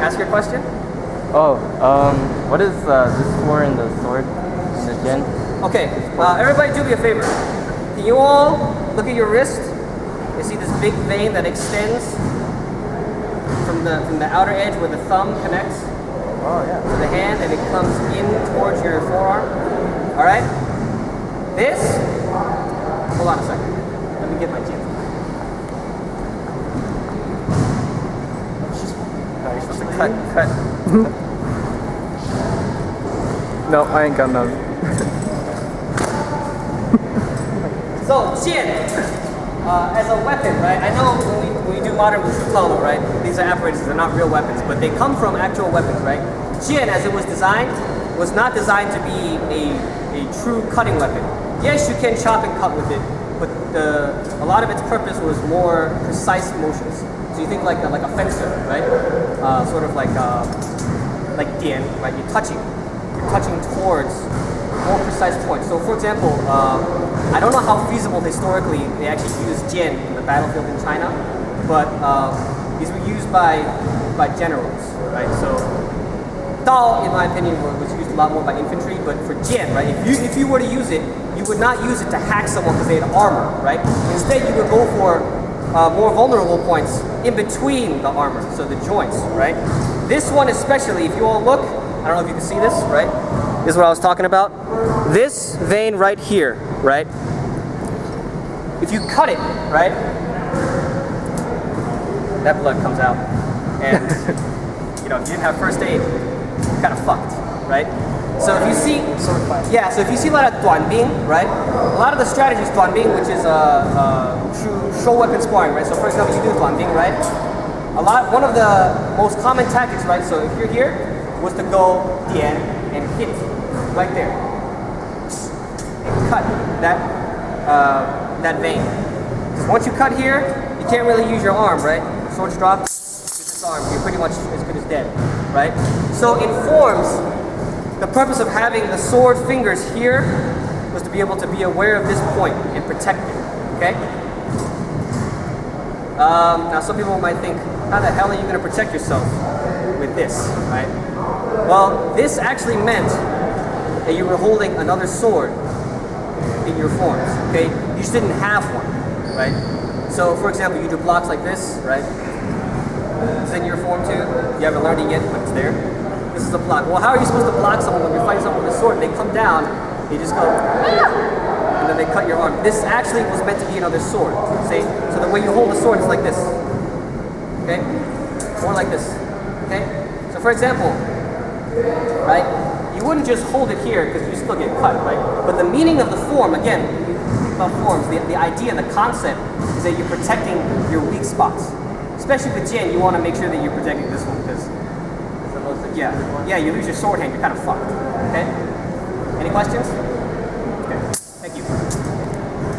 ask your question. Oh, what is this for in the sword, in the Jin? Okay, everybody do me a favor. Can you all look at your wrist? You see this big vein that extends from the outer edge where the thumb connects to the hand, and it comes in towards your forearm. All right. This. Hold on a second. Let me get my Jin. You're supposed to cut. No, I ain't got none. So, Jin, as a weapon, right? I know when we do modern Wushu Taolu, right? These are apparatuses, they're not real weapons, but they come from actual weapons, right? Jin, as it was designed, was not designed to be a true cutting weapon. Yes, you can chop and cut with it, but a lot of its purpose was more precise motions. So you think like a fencer, right? Sort of like dian, right? You're touching towards more precise points. So for example, I don't know how feasible historically they actually used jian in the battlefield in China, but these were used by generals, right? So Dao, in my opinion, was used a lot more by infantry, but for jian, right? If you were to use it, you would not use it to hack someone because they had armor, right? Instead, you would go for more vulnerable points in between the armor, so the joints, right? This one especially, if you all look, I don't know if you can see this, right? This is what I was talking about. This vein right here, right? If you cut it, right? That blood comes out. And, if you didn't have first aid, you're kind of fucked, right? So if you see, so if you see a lot of duanbing, right? A lot of the strategies duanbing, which is show weapon sparring, right? So for example, you do duanbing, right? One of the most common tactics, right? So if you're here, was to go dian and hit right there and cut that vein. Because once you cut here, you can't really use your arm, right? Sword's dropped, with this arm, you're pretty much as good as dead, right? So in forms, the purpose of having the sword fingers here was to be able to be aware of this point and protect it, okay? Now some people might think, how the hell are you going to protect yourself with this, right? Well, this actually meant that you were holding another sword in your forms, okay? You just didn't have one, right? So, for example, you do blocks like this, right? It's in your form too. You haven't learned it yet, but it's there. This is a block. Well, how are you supposed to block someone when you're fighting someone with a sword? They come down, you just go, and then they cut your arm. This actually was meant to be another sword, see? So the way you hold the sword is like this, okay? Or like this, okay? So, for example, right? You wouldn't just hold it here because you still get cut, right? But the meaning of the form, again, when you think about forms, the idea, the concept is that you're protecting your weak spots. Especially with Jin, you want to make sure that you're protecting this one because you lose your sword hand, you're kind of fucked. Okay? Any questions?